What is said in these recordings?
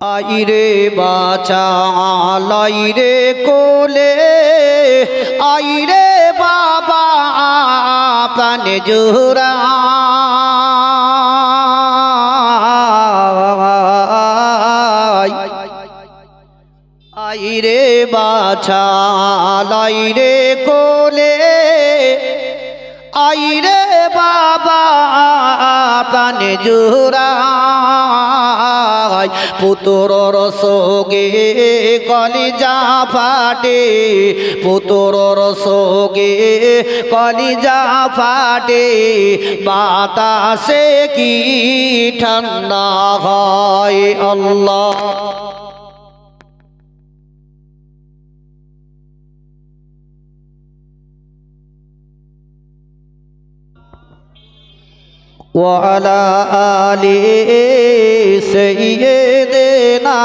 আইরে বাছা লাইরে কোলে আইরে বাবা প্রাণ জোড়া আইরে বাছা লাইরে কোলে আইরে বাবা প্রাণ জোড়া পুতরর সোগে কলিজা ফাটে পুতরর সোগে কলিজা ফাটে বাতাসে কি ঠান্ডা হয় আল্লাহ وعلى آل سيدنا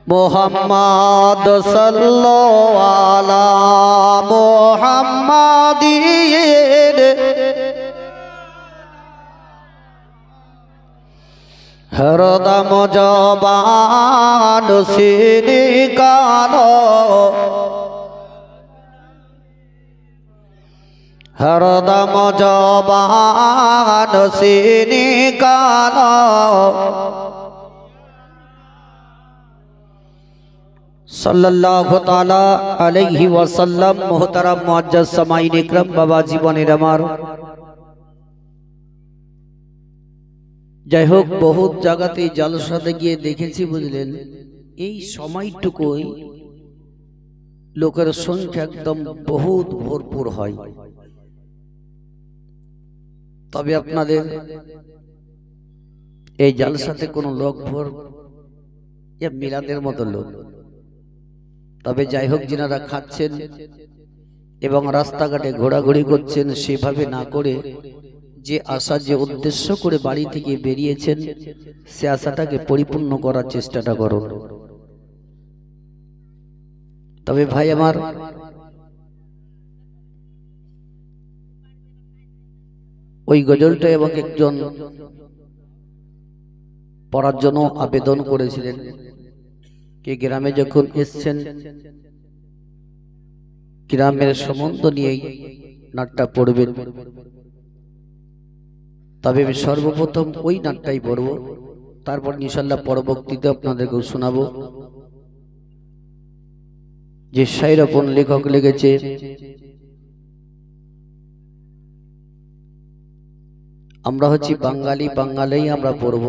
محمد صلى على محمد हरदम जबान से निकालो हरदम जबान से निकालो सल्लल्लाहु ताला अलैहि वसल्लम मोहतरम मुअज्जज समाईन इकराम बाबा जीवनेर आमार যাই হোক বহুত জায়গাতে জলসাতে গিয়ে দেখেছি বুঝলেন এই সময়টুকুই লোকের সংখ্যা একদম বহুত ভরপুর হয় তবে আপনাদের এই জলসাতে কোনো লোক ভর ইয়া মিলাদের মতো লোক তবে যাই হোক যিনারা খাচ্ছেন এবং রাস্তাঘাটে ঘোরাঘুরি করছেন সেভাবে না করে যে আশা যে উদ্দেশ্য করে বাড়ি থেকে বেরিয়েছেন সে আশাটাকে পরিপূর্ণ করার চেষ্টাটা করুন তবে ভাই আমার ওই গজলটা আমাকে একজন পড়ার জন্য আবেদন করেছিলেন কে গ্রামে যখন এসেছেন গ্রামের সম্বন্ধ নিয়েই নাটটা পড়বেন তবে আমি সর্বপ্রথম ওই নাটটাই পড়ব তারপর ইনশাআল্লাহ পরবর্তীতে আপনাদেরকে শোনাবো যে শায়র কোন লেখক লিখেছে আমরা হচ্ছি বাঙালি বাঙালিই আমরা পড়ব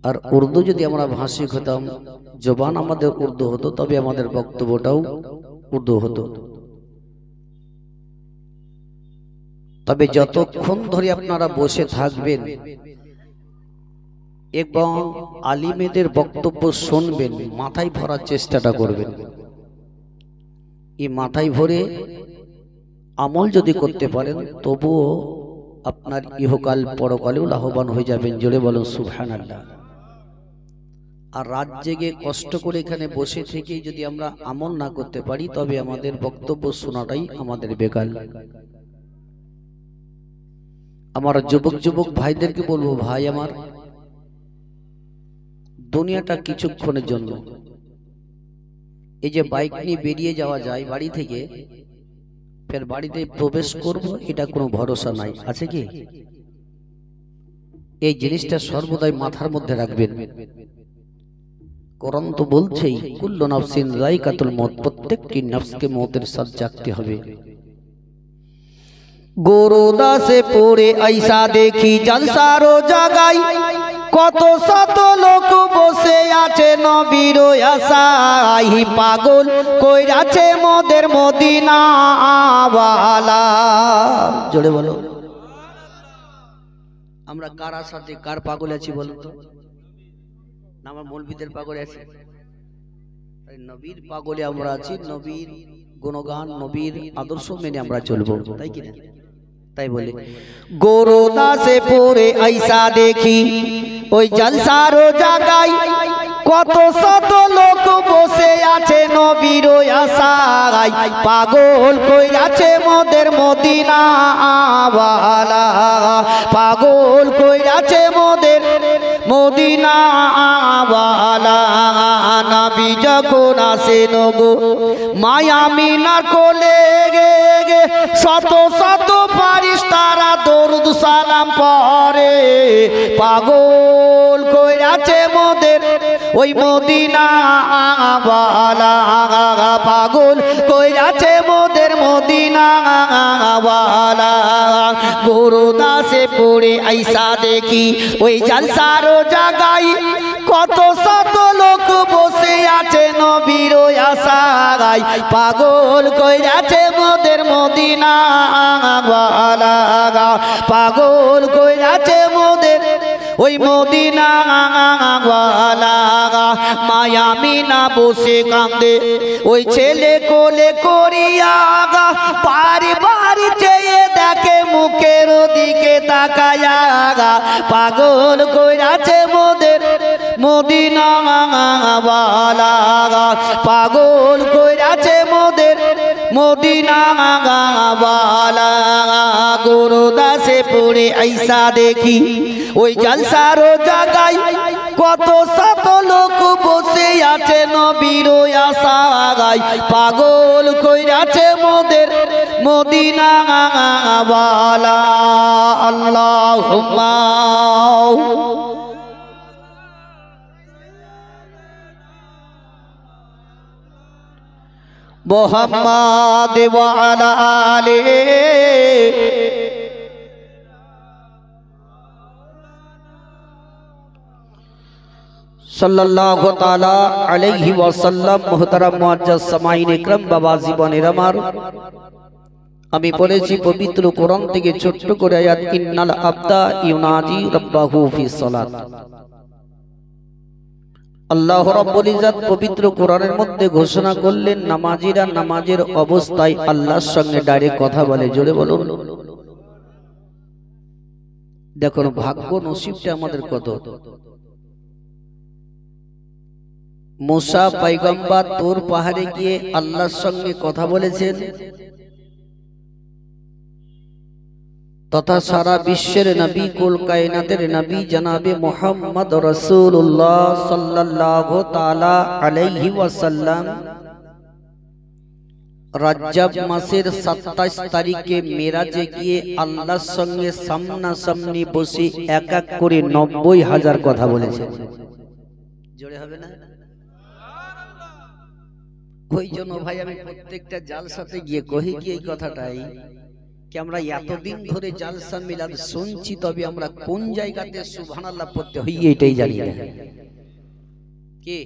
আর উর্দু যদি আমরা ভাষিক হতাম জবান আমাদের উর্দু হতো তবে আমাদের বক্তব্যটাও উর্দু হতো তবে যতক্ষণ ধরে আপনারা বসে থাকবেন এবং আলিমেদের বক্তব্য শুনবেন মাথায় ভরার চেষ্টাটা করবেন এই মাথায় ভরে আমল যদি করতে পারেন তবুও আপনার ইহকাল পরকালেও লাভবান হয়ে যাবেন জোরে বলুন সুবহানাল্লাহ আর রাত জেগে কষ্ট করে এখানে বসে থেকেই যদি আমরা আমল না করতে পারি তবে আমাদের বক্তব্য শোনাটাই আমাদের বেকার আমার যুবক যুবক ভাইদেরকে বলবো ভাই আমার দুনিয়াটা কিছুক্ষণের জন্য এই যে বাইক নিয়ে বেরিয়ে যাওয়া যায় বাড়ি থেকে ফের বাড়িতে প্রবেশ করব এটা কোনো ভরসা নাই আছে কি এই জিনিসটা সর্বদাই মাথার মধ্যে রাখবেন কোরআন তো বলছেই কুল্লু নাফসিন যায়কাতুল মউত প্রত্যেকটি নফসকে মওতের স্বাদ চাখতে হবে গোরদাসে পড়ে আইসা দেখি জলসারো জাগাই কত শত লোক বসে আছে নবীর আশায় পাগল কইরাছে মোদের মদিনা ওয়ালা জোরে বলো আমরা কার আশাতে কার পাগল আছি বলুন তো না আমরা মৌলবীদের পাগল আছি নবীর পাগলে আমরা আছি নবীর গুণগান নবীর আদর্শ মেনে আমরা চলবো তাই কি না তাই বলে গোরদাসে পড়ে আইসা দেখি ওই জলসারো জায়গায় কত শত লোক বসে আছে নবীর আশায় পাগল কইরাছে মোদের মদিনা ওয়ালা পাগল আসেন গো মায়া মিনার কোলে গে গে শত শত ফারিস্তারা দরুদ সালাম পড়ে পাগল কইরাছে মোদের ওই মদিনা ওয়ালা পাগল কইরাছে মোদের মদিনা ওয়ালা গুরুদাসে পড়ে আইসা দেখি ওই জালসার জায়গায় কত শত লোক বসে আছে নবীর আশায় পাগল কইরাছে মোদের মদিনা ওয়ালা পাগল কইরাছে মোদের ওই মদিনা ওয়ালা মায়া মিনা বসে কাঁদে ওই ছেলে কোলে করিয়া বাড়ি বাড়ি চেয়ে দেখে মুখের দিকে তাকায়া পাগল কইরাছে মোদের মদিনা ওয়ালা পাগল কইরাছে মোদের মদিনা ওয়ালা গুরুদাসে পড়ে আইসা দেখি ওই জালসার জায়গায় কত শত লোক বসে আছে নবীর আশায় পাগল কইরাছে মোদের মদিনা ওয়ালা আল্লাহুম্মা মুহাম্মাদ ওয়া আলা আলিহি সাল্লাল্লাহু তাআলা আলাইহি ওয়াসাল্লাম। মুহতারাম মুআজ্জাজ সামাঈন ইকরাম বাবা জীবনের আমার আমি পড়েছি পবিত্র কোরআন থেকে ছোট্ট করে আয়াত ইন্নাল আবদা ইউনাজি রাব্বাহু ফি সালাত। আল্লাহ রাব্বুল ইজ্জত পবিত্র কোরআনের মধ্যে ঘোষণা করলেন নামাজীরা নামাজের অবস্থায় আল্লাহর সঙ্গে ডাইরেক্ট কথা বলে। জোরে বলুন। দেখুন ভাগ্য নসিবটা আমাদের কত। মুসা পয়গম্বর তুর পাহাড়ে গিয়ে আল্লাহর সঙ্গে কথা বলেছেন, তথা সারা বিশ্বের নবী কুল কায়নাতের নবী জনাবে মুহাম্মদ রাসূলুল্লাহ সাল্লাল্লাহু তাআলা আলাইহি ওয়াসাল্লাম রজব মাসের 27 তারিখে মেরাজে গিয়ে আল্লাহর সঙ্গে সামনাসামনি বসে এক এক করে 90,000 কথা বলেছেন। জোরে হবে না? ওই জন্য ভাই আমি প্রত্যেকটা জালসাতে গিয়ে কহি কি এই কথাটাই कि আমরা এতদিন ধরে জালসা মিলাদ শুনছি, তবে আমরা কোন জায়গাতে সুবহানাল্লাহ পড়তে হই এটাই জানি না। কি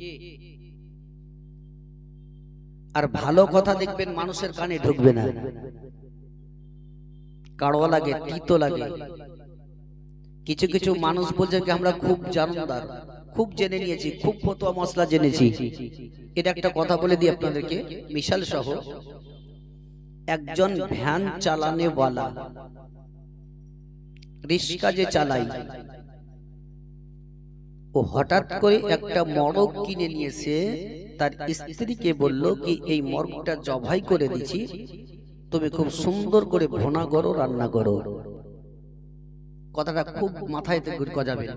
আর ভালো কথা দেখবেন মানুষের কানে ঢুকবে না, কাড়োয়া লাগে, তিতো লাগে। কিছু কিছু মানুষ বলছে যে আমরা খুব জানদার, খুব জেনে নিয়েছি, খুব ফতোয়া মশলা জেনেছি। এটা একটা কথা বলে দিই আপনাদেরকে মিশাল সহ। একজন ভ্যান চালানেওয়ালা, রিক্সা যে চালাই, ও হঠাৎ করে একটা মরগ কিনে নিয়েছে। তার স্ত্রীকে বলল কি এই মরগটা জবাই করে দিছি, তুমি খুব সুন্দর করে ভুনা করো, রান্না করো। কথাটা খুব মাথায় গজাবে।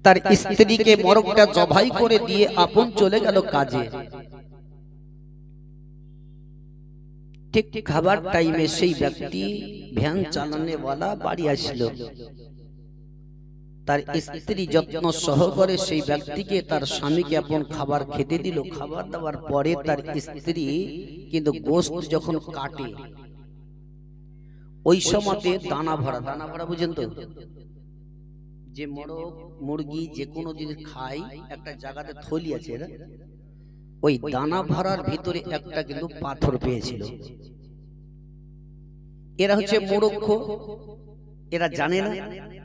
তার স্ত্রীকে মরগটা জবাই করে দিয়ে আপন চলে গেল কাজে। ঠিক খাবার টাইমে সেই ব্যক্তি ভ্যান চালানেওয়ালা বাড়ি আসলো। তার স্ত্রী যত্ন সহকারে সেই ব্যক্তিকে, তার স্বামীকে আপন খাবার খেতে দিল। খাবার দেওয়ার পরে তার স্ত্রী কিন্তু গোশত যখন কাটে ওই সময়তে দানা ভরা, দানা ভরা বুঝেন তো, যে মোরগ মুরগি যে কোনো জিনিস খায় একটা জায়গাতে থলি আছে, ওই দানা ভরার ভিতরে একটা কিন্তু পাথর পেয়েছিল। এরা হচ্ছে মূর্খ, এরা জানে না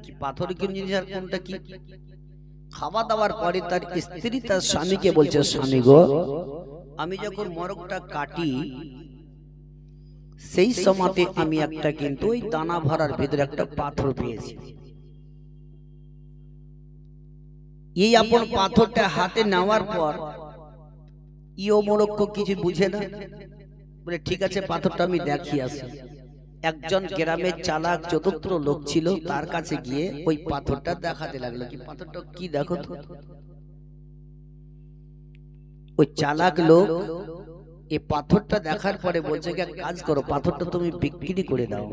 কি পাথর কি জিনিস আর কোনটা কি। খাওয়া দাওয়ার পরে তার স্ত্রী তার স্বামীকে বলছে, স্বামী গো, আমি যখন মরগটা কাটি সেই সময়তে আমি একটা কিন্তু ওই দানা ভরার ভিতরে একটা পাথর পেয়েছি। এই আপন পাথরটা হাতে নেওয়ার পর ইও মূর্খ কিছু বুঝে না, বলে ঠিক আছে পাথরটা আমি দেখি আসি। একজন গ্রামের চালাক চতুর্থ লোক ছিল, তার কাছে গিয়ে ওই পাথরটা দেখাতে লাগলো। কি পাথরটা কি দেখো তো। ওই চালাক লোক এই পাথরটা দেখার পরে বলছে কি এক কাজ করো, পাথরটা তুমি বিক্রি করে দাও।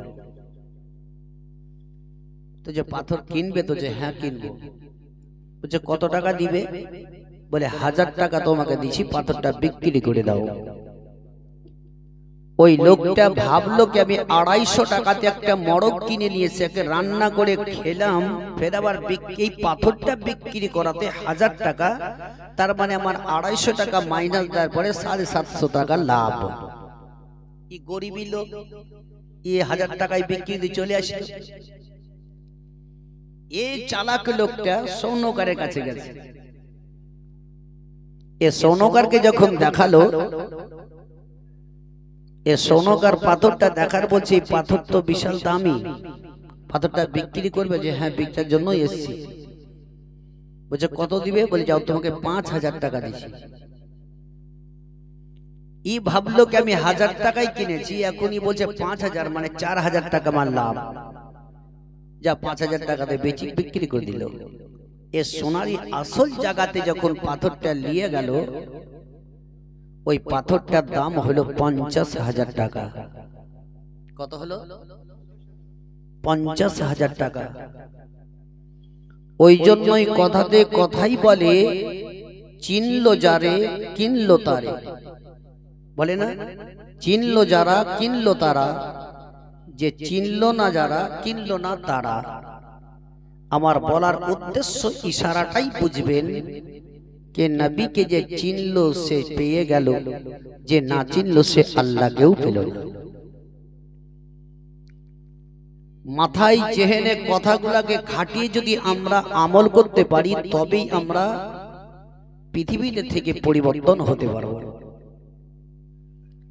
তো যে পাথর কিনবে, তো যে হ্যাঁ কিনবো। বলছে কত টাকা দিবে? বলে 1000 টাকা তোমাকে দিছি, পাথরটা বিক্রি করে দাও। ওই লোকটা ভাবলো কি আমি 250 টাকাতে একটা মড়ক কিনে নিয়েছি, একে রান্না করে খেলাম, ফের আবার এই পাথরটা বিক্রি করাতে 1000 টাকা, তার মানে আমার 250 টাকা মাইনাস দেওয়ার পরে 750 টাকা লাভ। এই গরিবী লোক এই 1000 টাকায় বিক্রি দিয়ে চলে আসলো। এই চালাক লোকটা স্বর্ণকারের কাছে গেছে। এ স্বর্ণকারকে যখন দেখালো, এ স্বর্ণকার পাথরটা দেখার বলছে পাথর তো বিশাল দামি, পাথরটা বিক্রি করবে? যে হ্যাঁ বিক্রির জন্য এসেছি। বলছে কত দিবে? বলে যাও তোমাকে 5000 টাকা দিচ্ছি। ই ভাবলো কি আমি 1000 টাকায় কিনেছি, এখনই বলছে 5000, মানে 4000 টাকা আমার লাভ। যা 5000 টাকাতে বেচি বিক্রি করে দিল। এ সোনারি আসল জায়গাতে যখন পাথরটা নিয়ে গেল, ওই পাথরটার দাম হলো 50,000 টাকা। কত হলো? 50,000 টাকা। ওই জন্যই কথাতে কথাই বলে, চিনলো যারে কিনলো তারে। বলে না, চিনলো যারা কিনলো তারা, যে চিনলো না যারা কিনলো না তারা। আমার বলার উদ্দেশ্য ইশারাটাই বুঝবেন, কে নবীকে যে চিনলো সে পেয়ে গেল, যে না চিনলো সে আল্লাহকেও পেল না। মাথায় জেহেনে কথাগুলাকে খাটিয়ে যদি আমরা আমল করতে পারি, তবেই আমরা পৃথিবীতে থেকে পরিবর্তন হতে পারব।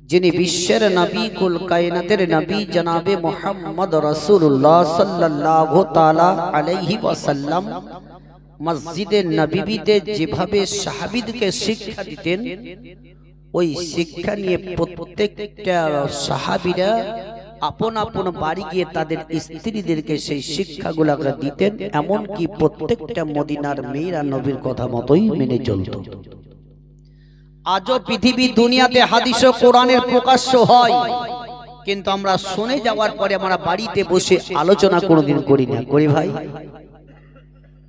যিনি বিশ্বের নবী, কুল কায়নাতের নবী জনাবে মুহাম্মদ রাসূলুল্লাহ সাল্লাল্লাহু তাআলা আলাইহি ওয়াসাল্লাম মসজিদে নববীতে যেভাবে সাহাবীদেরকে শিক্ষা দিতেন, ওই শিক্ষা নিয়ে প্রত্যেকটা সাহাবীরা আপন আপন বাড়ি গিয়ে তাদের স্ত্রীদেরকে সেই শিক্ষাগুলোকে দিতেন। এমনকি প্রত্যেকটা মদিনার মেয়েরা নবীর কথা মতোই মেনে চলত। আজও পৃথিবী দুনিয়াতে হাদিস ও কোরআনের প্রকাশ্য হয়, কিন্তু আমরা শুনে যাওয়ার পরে আমরা বাড়িতে বসে আলোচনা কোনোদিন করি না। করি ভাই?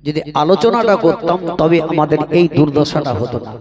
যদি আলোচনাটা করতাম তবে আমাদের এই দুর্দশাটা হতো না।